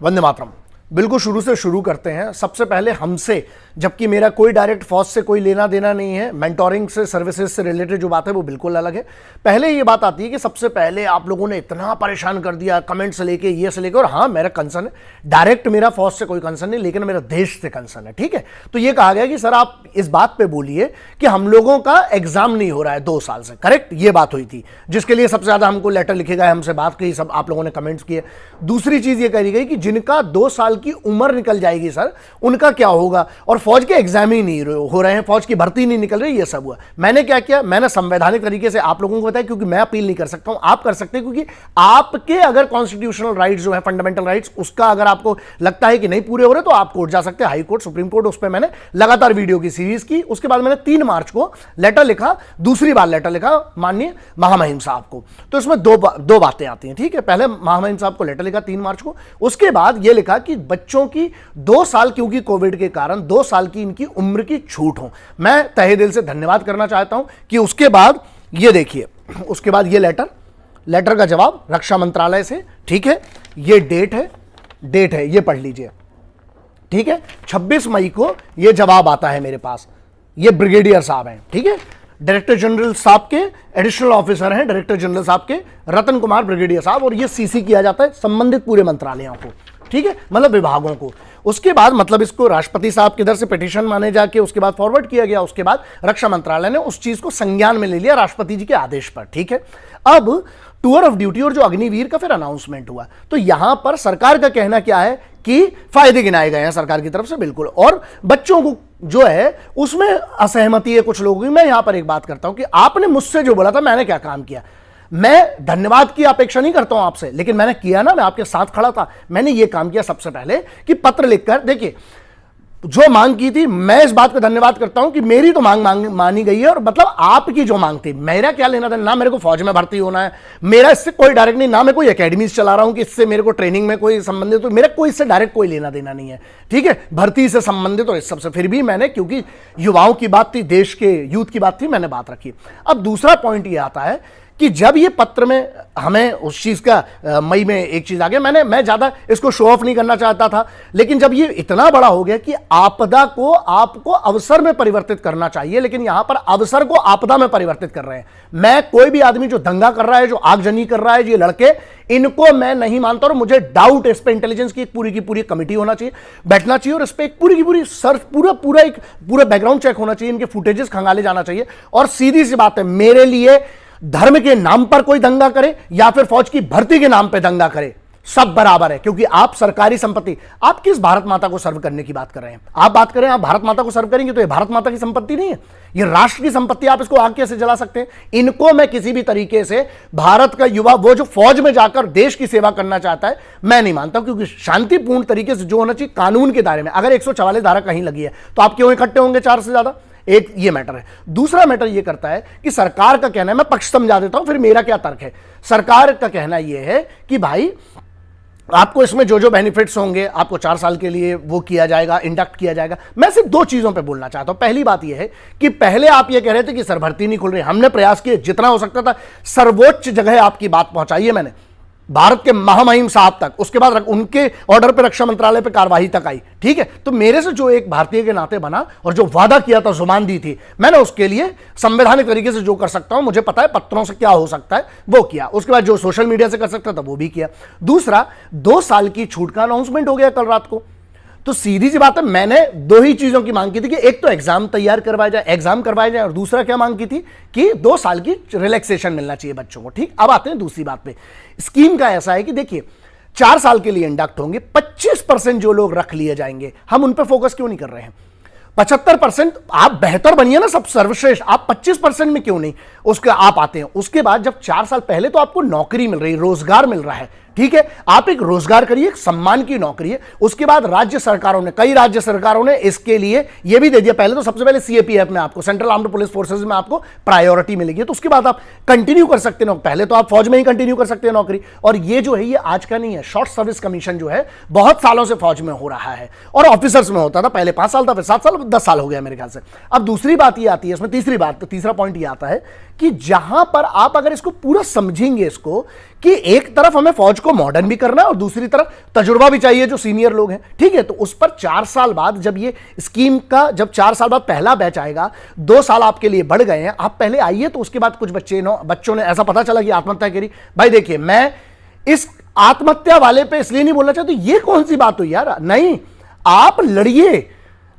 वंदे मातरम। बिल्कुल शुरू से शुरू करते हैं। सबसे पहले हमसे, जबकि मेरा कोई डायरेक्ट फौज से कोई लेना देना नहीं है, मेंटोरिंग से, सर्विसेज से रिलेटेड जो बात है वो बिल्कुल अलग है। पहले ये बात आती है कि सबसे पहले आप लोगों ने इतना परेशान कर दिया कमेंट्स लेके, ये से लेकर, और हाँ मेरा कंसर्न है, डायरेक्ट मेरा फौज से कोई कंसर्न नहीं, लेकिन मेरा देश से कंसर्न है। ठीक है, तो ये कहा गया कि सर आप इस बात पे बोलिए कि हम लोगों का एग्जाम नहीं हो रहा है 2 साल से, करेक्ट? ये बात हुई थी, जिसके लिए सबसे ज्यादा हमको लेटर लिखे गए, हमसे बात की, सब आप लोगों ने कमेंट्स किए। दूसरी चीज ये कही गई कि जिनका 2 साल की उम्र निकल जाएगी सर, उनका क्या होगा, और फौज के एग्जाम ही नहीं हो रहे हैं, फौज की भर्ती नहीं निकल रही, ये सब हुआ। मैंने क्या किया, मैंने संवैधानिक तरीके से आप लोगों को बताया, क्योंकि मैं अपील नहीं कर सकता हूं, आप कर सकते हैं, क्योंकि आपके अगर कॉन्स्टिट्यूशनल राइट्स जो है, फंडामेंटल राइट्स, उसका अगर आपको लगता है कि नहीं पूरे हो रहे, तो आप कोर्ट जा सकते हैं, हाई कोर्ट, सुप्रीम कोर्ट। उस पर मैंने लगातार वीडियो की सीरीज की। उसके बाद मैंने 3 मार्च को लेटर लिखा, दूसरी बार लेटर लिखा माननीय महामहिम साहब को। तो इसमें दो बातें आती हैं। ठीक है, पहले महामहिम साहब को लेटर लिखा 3 मार्च को, उसके बाद यह लिखा कि बच्चों की 2 साल, क्योंकि कोविड के कारण 2 साल की इनकी उम्र की छूट हो। मैं तहे दिल से धन्यवाद करना चाहता हूं कि उसके बाद ये देखिए, उसके बाद ये लेटर का जवाब रक्षा मंत्रालय से। ठीक है, ये डेट है, ये पढ़ लीजिए। ठीक है, 26 मई को ये जवाब आता है मेरे पास। ये ब्रिगेडियर साहब हैं, ठीक है, डायरेक्टर जनरल साहब के एडिशनल ऑफिसर हैं, डायरेक्टर जनरल साहब के रतन कुमार ब्रिगेडियर साहब, और ये सीसी किया जाता है संबंधित पूरे मंत्रालयों को। ठीक है, मतलब विभागों को। उसके बाद मतलब इसको राष्ट्रपति साहब की तरफ से पिटीशन माने जाके उसके बाद फॉरवर्ड किया गया। उसके बाद रक्षा मंत्रालय ने उस चीज को संज्ञान में ले लिया राष्ट्रपति जी के आदेश पर। ठीक है, अब टूर ऑफ ड्यूटी और जो अग्निवीर का फिर अनाउंसमेंट हुआ, तो यहां पर सरकार का कहना क्या है कि फायदे गिनाए गए हैं सरकार की तरफ से, बिल्कुल, और बच्चों को जो है उसमें असहमति है कुछ लोगों की। मैं यहां पर एक बात करता हूं कि आपने मुझसे जो बोला था, मैंने क्या काम किया। मैं धन्यवाद की अपेक्षा नहीं करता हूं आपसे, लेकिन मैंने किया ना, मैं आपके साथ खड़ा था। मैंने यह काम किया सबसे पहले कि पत्र लिखकर, देखिए जो मांग की थी, मैं इस बात का धन्यवाद करता हूं कि मेरी तो मांग मानी गई है, और मतलब आपकी जो मांग थी, मेरा क्या लेना था, ना मेरे को फौज में भर्ती होना है, मेरा इससे कोई डायरेक्ट नहीं, ना मैं कोई एकेडमीज चला रहा हूं कि इससे मेरे को ट्रेनिंग में कोई संबंधित, तो मेरा कोई इससे डायरेक्ट कोई लेना देना नहीं है। ठीक है, भर्ती से संबंधित और इस सबसे, फिर भी मैंने, क्योंकि युवाओं की बात थी, देश के यूथ की बात थी, मैंने बात रखी। अब दूसरा पॉइंट यह आता है कि जब ये पत्र में हमें उस चीज का मई में एक चीज आ गया, मैं ज्यादा इसको शो ऑफ नहीं करना चाहता था, लेकिन जब ये इतना बड़ा हो गया कि आपदा को आपको अवसर में परिवर्तित करना चाहिए, लेकिन यहां पर अवसर को आपदा में परिवर्तित कर रहे हैं। मैं कोई भी आदमी जो दंगा कर रहा है, जो आगजनी कर रहा है, ये लड़के, इनको मैं नहीं मानता, और मुझे डाउट है इस पे इंटेलिजेंस की पूरी की पूरी कमिटी होना चाहिए, बैठना चाहिए, और इस पे एक पूरी की पूरी सर्च, पूरा बैकग्राउंड चेक होना चाहिए, इनके फुटेजेस खंगाले जाना चाहिए। और सीधी सी बात है, मेरे लिए धर्म के नाम पर कोई दंगा करे या फिर फौज की भर्ती के नाम पर दंगा करे, सब बराबर है, क्योंकि आप सरकारी संपत्ति, आप किस भारत माता को सर्व करने की बात कर रहे हैं? आप बात करें, आप भारत माता को सर्व करेंगे तो ये भारत माता की संपत्ति नहीं है, ये राष्ट्र की संपत्ति। आप इसको आग कैसे जला सकते हैं? इनको मैं किसी भी तरीके से, भारत का युवा वो जो फौज में जाकर देश की सेवा करना चाहता है, मैं नहीं मानता, क्योंकि शांतिपूर्ण तरीके से जो होना चाहिए कानून के दायरे में। अगर 144 धारा कहीं लगी है तो आप क्यों इकट्ठे होंगे 4 से ज्यादा? एक ये मैटर है। दूसरा मैटर ये करता है कि सरकार का कहना है, मैं पक्ष समझा देता हूं, फिर मेरा क्या तर्क है। सरकार का कहना यह है कि भाई आपको इसमें जो जो बेनिफिट्स होंगे, आपको 4 साल के लिए वो किया जाएगा, इंडक्ट किया जाएगा। मैं सिर्फ 2 चीजों पे बोलना चाहता हूं। पहली बात यह है कि पहले आप ये कह रहे थे कि सर भर्ती नहीं खुल रही, हमने प्रयास किए जितना हो सकता था, सर्वोच्च जगह आपकी बात पहुंचाई है मैंने, भारत के महामहिम साहब तक, उसके बाद उनके ऑर्डर पे रक्षा मंत्रालय पे कार्यवाही तक आई। ठीक है, तो मेरे से जो एक भारतीय के नाते बना और जो वादा किया था, जुबान दी थी, मैंने उसके लिए संवैधानिक तरीके से जो कर सकता हूं, मुझे पता है पत्रों से क्या हो सकता है, वो किया। उसके बाद जो सोशल मीडिया से कर सकता था वो भी किया। दूसरा, 2 साल की छूट का अनाउंसमेंट हो गया कल रात को। तो सीधी सी बात है, मैंने 2 ही चीजों की मांग की थी कि एक तो एग्जाम करवाया जाए, और दूसरा क्या मांग की थी कि 2 साल की रिलैक्सेशन मिलना चाहिए बच्चों को। ठीक, अब आते हैं दूसरी बात पे। स्कीम का ऐसा है कि देखिए 4 साल के लिए इंडक्ट होंगे, 25% जो लोग रख लिए जाएंगे, हम उन पर फोकस क्यों नहीं कर रहे हैं? 75% आप बेहतर बनिए ना, सब सर्वश्रेष्ठ, आप 25% में क्यों नहीं उसके आप आते हैं? उसके बाद जब 4 साल पहले तो आपको नौकरी मिल रही है, रोजगार मिल रहा है, ठीक है, आप एक रोजगार करिए, एक सम्मान की नौकरी है। उसके बाद राज्य सरकारों ने, कई राज्य सरकारों ने इसके लिए यह भी दे दिया, पहले तो सबसे पहले सीएपीएफ में आपको, सेंट्रल आर्म्ड पुलिस फोर्सेज में आपको प्रायोरिटी मिलेगी, तो उसके बाद आप कंटिन्यू कर सकते हैं। पहले तो आप फौज में ही कंटिन्यू कर सकते हैं नौकरी, और ये जो है ये आज का नहीं है। शॉर्ट सर्विस कमीशन जो है बहुत सालों से फौज में हो रहा है, और ऑफिसर्स में होता था, पहले 5 साल था, फिर 7 साल, 10 साल हो गया मेरे ख्याल से। अब दूसरी बात ये आती है इसमें, तीसरा पॉइंट ये आता है कि जहां पर आप अगर इसको पूरा समझेंगे इसको कि एक तरफ हमें फौज को मॉडर्न भी करना है और दूसरी तरफ तजुर्बा भी चाहिए जो सीनियर लोग हैं, ठीक है। तो उस पर 4 साल बाद जब ये स्कीम का जब 4 साल बाद पहला बैच आएगा, 2 साल आपके लिए बढ़ गए हैं, आप पहले आइए। तो उसके बाद कुछ बच्चों ने ऐसा पता चला कि आत्महत्या करी। भाई देखिए, मैं इस आत्महत्या वाले पे इसलिए नहीं बोलना चाहता, ये कौन सी बात हुई यार, नहीं, आप लड़िए।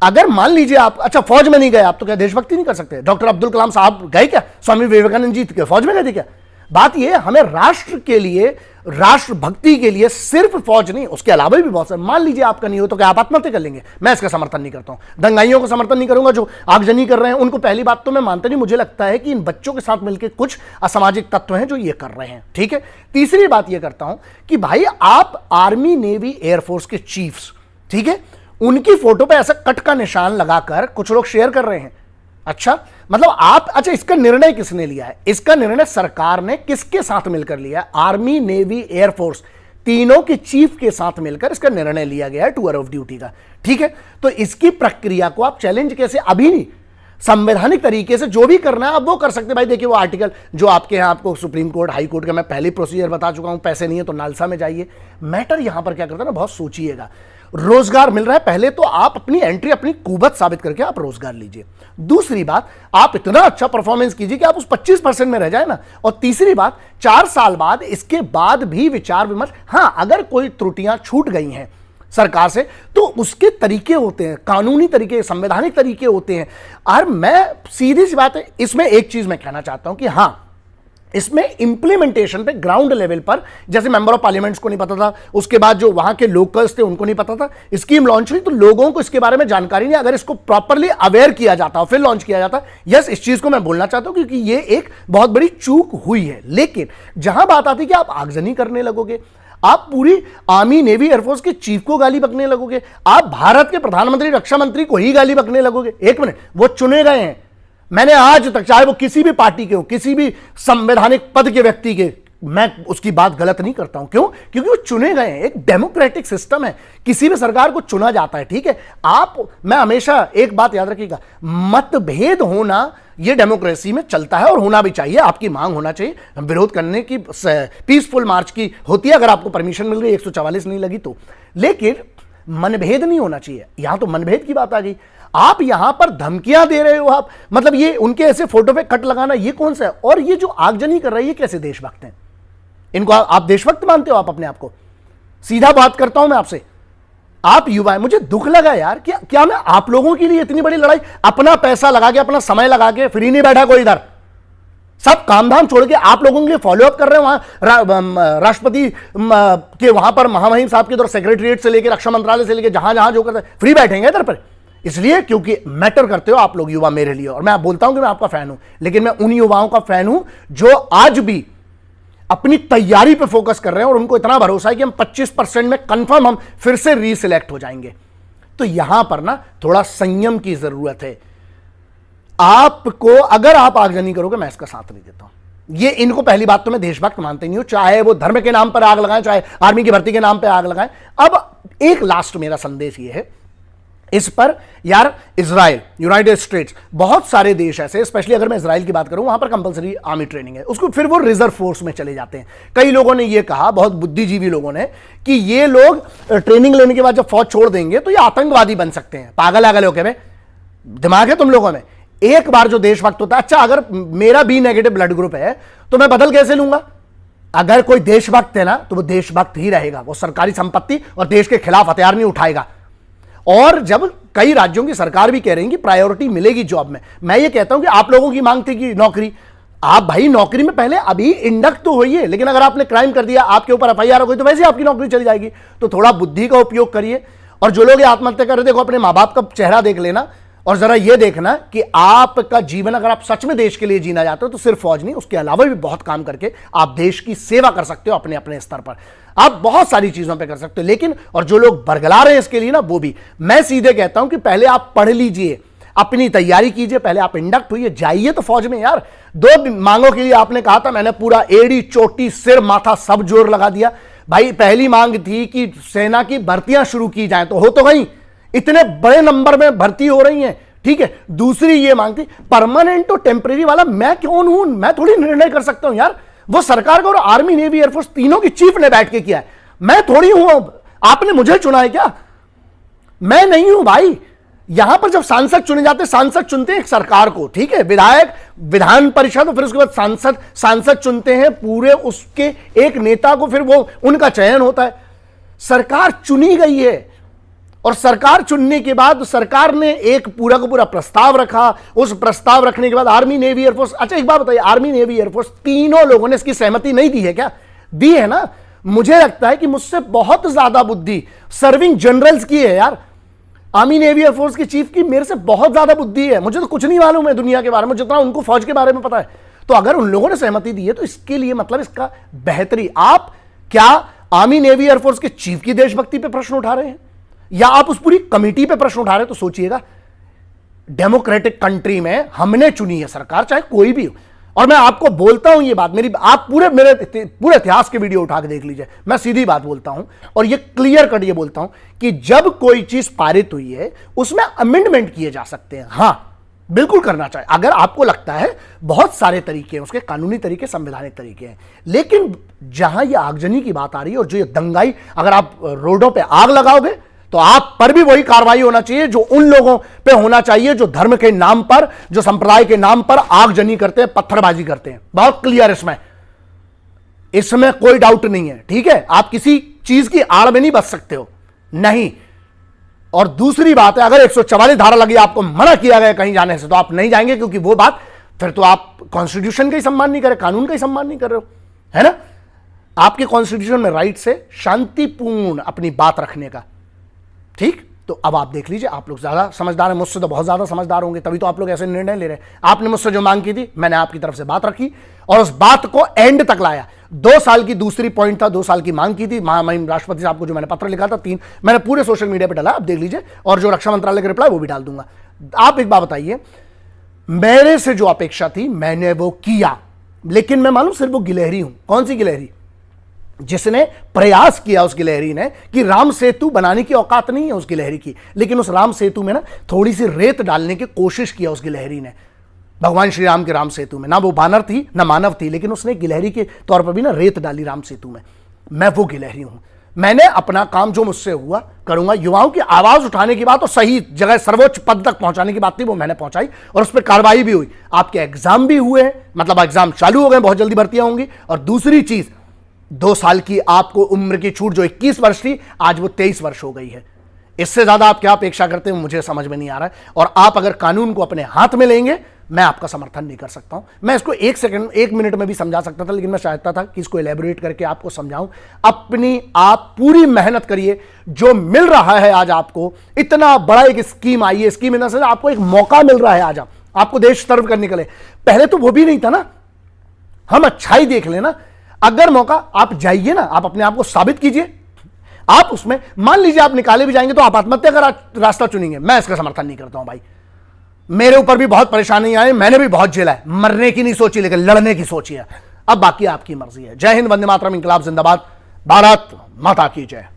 अगर मान लीजिए आप अच्छा फौज में नहीं गए, आप तो क्या देशभक्ति नहीं कर सकते? डॉक्टर अब्दुल कलाम साहब गए क्या? स्वामी विवेकानंद जी फौज में गए थे क्या? बात यह हमें राष्ट्र के लिए, राष्ट्रभक्ति के लिए सिर्फ फौज नहीं, उसके अलावा भी बहुत सारे। मान लीजिए आपका नहीं हो तो क्या आप आत्महत्या कर लेंगे? मैं इसका समर्थन नहीं करता हूं। दंगाइयों को समर्थन नहीं करूंगा जो आगजनी कर रहे हैं उनको। पहली बात तो मैं मानता नहीं, मुझे लगता है कि इन बच्चों के साथ मिलकर कुछ असामाजिक तत्व हैं जो ये कर रहे हैं, ठीक है। तीसरी बात यह करता हूं कि भाई आप आर्मी, नेवी, एयरफोर्स के चीफ्स, ठीक है, उनकी फोटो पे ऐसा कट का निशान लगाकर कुछ लोग शेयर कर रहे हैं। अच्छा, मतलब आप, अच्छा इसका निर्णय किसने लिया है? इसका निर्णय सरकार ने किसके साथ मिलकर लिया है? आर्मी, नेवी, एयरफोर्स, तीनों के चीफ के साथ मिलकर इसका निर्णय लिया गया है टूर ऑफ ड्यूटी का, ठीक है। तो इसकी प्रक्रिया को आप चैलेंज कैसे, अभी नहीं, संवैधानिक तरीके से जो भी करना है आप वो कर सकते हैं। भाई देखिए, वो आर्टिकल जो आपके यहाँ आपको सुप्रीम कोर्ट, हाई कोर्ट का मैं पहले प्रोसीजर बता चुका हूं, पैसे नहीं है तो नालसा में जाइए। मैटर यहां पर क्या करता है ना, बहुत सोचिएगा। रोजगार मिल रहा है, पहले तो आप अपनी एंट्री, अपनी कुवत साबित करके आप रोजगार लीजिए। दूसरी बात, आप इतना अच्छा परफॉर्मेंस कीजिए कि आप उस 25% में रह जाए ना। और तीसरी बात, 4 साल बाद इसके बाद भी विचार विमर्श, हां अगर कोई त्रुटियां छूट गई हैं सरकार से तो उसके तरीके होते हैं, कानूनी तरीके, संवैधानिक तरीके होते हैं। और मैं सीधी सी बात है, इसमें एक चीज मैं कहना चाहता हूं कि हां, इसमें इंप्लीमेंटेशन पे ग्राउंड लेवल पर, जैसे मेंबर ऑफ पार्लियामेंट्स को नहीं पता था, उसके बाद जो वहां के लोकल्स थे उनको नहीं पता था, स्कीम लॉन्च हुई तो लोगों को इसके बारे में जानकारी नहीं। अगर इसको प्रॉपरली अवेयर किया जाता, फिर लॉन्च किया जाता, यस, इस चीज को मैं बोलना चाहता हूं क्योंकि ये एक बहुत बड़ी चूक हुई है। लेकिन जहां बात आती कि आप आगजनी करने लगोगे, आप पूरी आर्मी, नेवी, एयरफोर्स के चीफ को गाली बकने लगोगे, आप भारत के प्रधानमंत्री, रक्षा मंत्री को ही गाली बकने लगोगे। एक मिनट, वो चुने गए हैं। मैंने आज तक, चाहे वो किसी भी पार्टी के हो, किसी भी संवैधानिक पद के व्यक्ति के, मैं उसकी बात गलत नहीं करता हूं। क्यों? क्योंकि वो चुने गए हैं। एक डेमोक्रेटिक सिस्टम है, किसी भी सरकार को चुना जाता है, ठीक है। आप, मैं हमेशा एक बात याद रखिएगा, मतभेद होना ये डेमोक्रेसी में चलता है और होना भी चाहिए। आपकी मांग होना चाहिए, विरोध करने की, पीसफुल मार्च की होती है अगर आपको परमिशन मिल रही है, 144 नहीं लगी तो। लेकिन मनभेद नहीं होना चाहिए। यहां तो मनभेद की बात आ गई। आप यहां पर धमकियां दे रहे हो, आप मतलब ये उनके ऐसे फोटो पे कट लगाना, ये कौन सा है? और ये जो आगजनी कर रही है, कैसे देशभक्त हैं? इनको आप देशभक्त मानते हो? आप अपने आप को, सीधा बात करता हूं मैं आपसे, आप युवा हैं। मुझे दुख लगा यार, क्या मैं आप लोगों के लिए इतनी बड़ी लड़ाई, अपना पैसा लगा के, अपना समय लगा के, फ्री नहीं बैठा कोई इधर, सब काम धाम छोड़ के आप लोगों के लिए फॉलोअप कर रहे हैं। वहां राष्ट्रपति के वहां पर महामहिम साहब के द्वारा सेक्रेटरीट से लेकर रक्षा मंत्रालय से लेकर जहां जहां जो करते हैं, फ्री बैठेंगे इधर पर। इसलिए क्योंकि मैटर करते हो आप लोग युवा मेरे लिए, और मैं बोलता हूं कि मैं आपका फैन हूं, लेकिन मैं उन युवाओं का फैन हूं जो आज भी अपनी तैयारी पे फोकस कर रहे हैं और उनको इतना भरोसा है कि हम 25% में कंफर्म हम फिर से रीसिलेक्ट हो जाएंगे। तो यहां पर ना थोड़ा संयम की जरूरत है। आपको, अगर आप आगजनी करोगे, मैं इसका साथ नहीं देता हूं। ये, इनको पहली बात तो मैं देशभक्त मानते नहीं हूं, चाहे वो धर्म के नाम पर आग लगाएं, चाहे आर्मी की भर्ती के नाम पर आग लगाएं। अब एक लास्ट मेरा संदेश ये है इस पर यार, इजराइल, यूनाइटेड स्टेट्स, बहुत सारे देश ऐसे, स्पेशली अगर मैं इजराइल की बात करूं, वहां पर कंपलसरी आर्मी ट्रेनिंग है, उसको फिर वो रिजर्व फोर्स में चले जाते हैं। कई लोगों ने ये कहा, बहुत बुद्धिजीवी लोगों ने, कि ये लोग ट्रेनिंग लेने के बाद जब फौज छोड़ देंगे तो ये आतंकवादी बन सकते हैं। पागल आगल होके में दिमाग है तुम लोगों में? एक बार जो देशभक्त होता है, अच्छा अगर मेरा बी नेगेटिव ब्लड ग्रुप है तो मैं बदल कैसे लूंगा? अगर कोई देशभक्त है ना तो वो देशभक्त ही रहेगा, वो सरकारी संपत्ति और देश के खिलाफ हथियार नहीं उठाएगा। और जब कई राज्यों की सरकार भी कह रही है कि प्रायोरिटी मिलेगी जॉब में, मैं ये कहता हूं कि आप लोगों की मांग थी कि नौकरी, आप भाई नौकरी में पहले अभी इंडक्ट तो होइए, लेकिन अगर आपने क्राइम कर दिया, आपके ऊपर एफआईआर हो गई, तो वैसे आपकी नौकरी चली जाएगी। तो थोड़ा बुद्धि का उपयोग करिए। और जो लोग आत्महत्या कर रहे, देखो अपने माँ बाप का चेहरा देख लेना और जरा ये देखना कि आपका जीवन, अगर आप सच में देश के लिए जीना चाहते हो, तो सिर्फ फौज नहीं, उसके अलावा भी बहुत काम करके आप देश की सेवा कर सकते हो। अपने अपने स्तर पर आप बहुत सारी चीजों पे कर सकते हो। लेकिन और जो लोग बरगला रहे हैं इसके लिए ना, वो भी मैं सीधे कहता हूं कि पहले आप पढ़ लीजिए, अपनी तैयारी कीजिए, पहले आप इंडक्ट होइए, जाइए तो फौज में। यार 2 मांगों के लिए आपने कहा था, मैंने पूरा एड़ी चोटी सिर माथा सब जोर लगा दिया। भाई पहली मांग थी कि सेना की भर्तियां शुरू की जाए, तो हो तो गई, इतने बड़े नंबर में भर्ती हो रही हैं, ठीक है। दूसरी ये मांग थी परमानेंट और टेम्परेरी वाला, मैं कौन हूं, मैं थोड़ी निर्णय कर सकता हूं यार, वो सरकार का और आर्मी नेवी एयरफोर्स तीनों की चीफ ने बैठ के किया है, मैं थोड़ी हूं, आपने मुझे चुना है क्या, मैं नहीं हूं भाई। यहां पर जब सांसद चुने जाते, सांसद चुनते हैं एक सरकार को, ठीक है, विधायक विधान परिषद, और फिर उसके बाद सांसद चुनते हैं पूरे उसके एक नेता को, फिर वो उनका चयन होता है। सरकार चुनी गई है और सरकार चुनने के बाद सरकार ने एक पूरा का पूरा प्रस्ताव रखा, उस प्रस्ताव रखने के बाद आर्मी नेवी एयरफोर्स, अच्छा एक बात बताइए, आर्मी नेवी एयरफोर्स तीनों लोगों ने इसकी सहमति नहीं दी है क्या? दी है ना। मुझे लगता है कि मुझसे बहुत ज्यादा बुद्धि सर्विंग जनरल्स की है यार, आर्मी नेवी एयरफोर्स की चीफ की मेरे से बहुत ज्यादा बुद्धि है। मुझे तो कुछ नहीं मालूम है दुनिया के बारे में जितना उनको फौज के बारे में पता है। तो अगर उन लोगों ने सहमति दी है तो इसके लिए मतलब इसका बेहतरी, आप क्या आर्मी नेवी एयरफोर्स के चीफ की देशभक्ति पे प्रश्न उठा रहे हैं या आप उस पूरी कमेटी पे प्रश्न उठा रहे हैं? तो सोचिएगा, डेमोक्रेटिक कंट्री में हमने चुनी है सरकार, चाहे कोई भी हो। और मैं आपको बोलता हूं ये बात, मेरी आप मेरे पूरे इतिहास के वीडियो उठा के देख लीजिए, मैं सीधी बात बोलता हूं और ये क्लियर कट ये बोलता हूं कि जब कोई चीज पारित हुई है उसमें अमेंडमेंट किए जा सकते हैं, हां बिल्कुल करना चाहिए। अगर आपको लगता है बहुत सारे तरीके हैं उसके, कानूनी तरीके, संवैधानिक तरीके हैं, लेकिन जहां ये आगजनी की बात आ रही है और जो ये दंगाई, अगर आप रोडों पे आग लगाओगे तो आप पर भी वही कार्रवाई होना चाहिए जो उन लोगों पे होना चाहिए जो धर्म के नाम पर, जो संप्रदाय के नाम पर आगजनी करते हैं, पत्थरबाजी करते हैं। बहुत क्लियर इसमें कोई डाउट नहीं है, ठीक है। आप किसी चीज की आड़ में नहीं बच सकते हो, नहीं। और दूसरी बात है, अगर 144 धारा लगी, आपको मना किया गया कहीं जाने से, तो आप नहीं जाएंगे, क्योंकि वो बात फिर तो आप कॉन्स्टिट्यूशन का ही सम्मान नहीं कर रहे, कानून का ही सम्मान नहीं कर रहे हो, है ना। आपके कॉन्स्टिट्यूशन में राइट से शांतिपूर्ण अपनी बात रखने का, ठीक। तो अब आप देख लीजिए, आप लोग ज्यादा समझदार हैं, मुझसे तो बहुत ज्यादा समझदार होंगे, तभी तो आप लोग ऐसे निर्णय ले रहे हैं। आपने मुझसे जो मांग की थी, मैंने आपकी तरफ से बात रखी और उस बात को एंड तक लाया। 2 साल की दूसरी पॉइंट था, 2 साल की मांग की थी महामहिम राष्ट्रपति साहब को, जो मैंने पत्र लिखा था, 3 मैंने पूरे सोशल मीडिया पे डाला, आप देख लीजिए, और जो रक्षा मंत्रालय का रिप्लाई वो भी डाल दूंगा। आप एक बात बताइए, मेरे से जो अपेक्षा थी मैंने वो किया, लेकिन मैं मालूम सिर्फ वो गिलहरी हूं। कौन सी गिलहरी? जिसने प्रयास किया उस गिलहरी ने कि राम सेतु बनाने की औकात नहीं है उस गिलहरी की, लेकिन उस राम सेतु में ना थोड़ी सी रेत डालने की कोशिश किया उस गिलहरी ने, भगवान श्री राम के राम सेतु में। ना वो बानर थी ना मानव थी, लेकिन उसने गिलहरी के तौर पर भी ना रेत डाली राम सेतु में। मैं वो गिलहरी हूं। मैंने अपना काम जो मुझसे हुआ करूंगा। युवाओं की आवाज उठाने की बात और सही जगह सर्वोच्च पद तक पहुंचाने की बात थी, वो मैंने पहुंचाई और उस पर कार्रवाई भी हुई। आपके एग्जाम भी हुए, मतलब एग्जाम चालू हो गए, बहुत जल्दी भर्तियां होंगी। और दूसरी चीज, 2 साल की आपको उम्र की छूट, जो 21 वर्ष थी आज वो 23 वर्ष हो गई है। इससे ज्यादा आप क्या अपेक्षा करते हैं मुझे समझ में नहीं आ रहा है। और आप अगर कानून को अपने हाथ में लेंगे, मैं आपका समर्थन नहीं कर सकता हूं। मैं इसको 1 मिनट में भी समझा सकता था, लेकिन मैं चाहता था कि इसको एलैबोरेट करके आपको समझाऊं। अपनी आप पूरी मेहनत करिए, जो मिल रहा है आज आपको, इतना बड़ा एक स्कीम आई है, स्कीम इन द सेंस आपको एक मौका मिल रहा है आज आपको देश सर्व करने के लिए। पहले तो वो भी नहीं था ना, हम अच्छाई देख लेना। अगर मौका, आप जाइए ना, आप अपने आप को साबित कीजिए। आप उसमें मान लीजिए आप निकाले भी जाएंगे तो आप आत्महत्या का रास्ता चुनेंगे, मैं इसका समर्थन नहीं करता हूं भाई। मेरे ऊपर भी बहुत परेशानी आई, मैंने भी बहुत झेला है, मरने की नहीं सोची लेकिन लड़ने की सोची है। अब बाकी आपकी मर्जी है। जय हिंद, वंदे मातरम, इंकलाब जिंदाबाद, भारत माता की जय।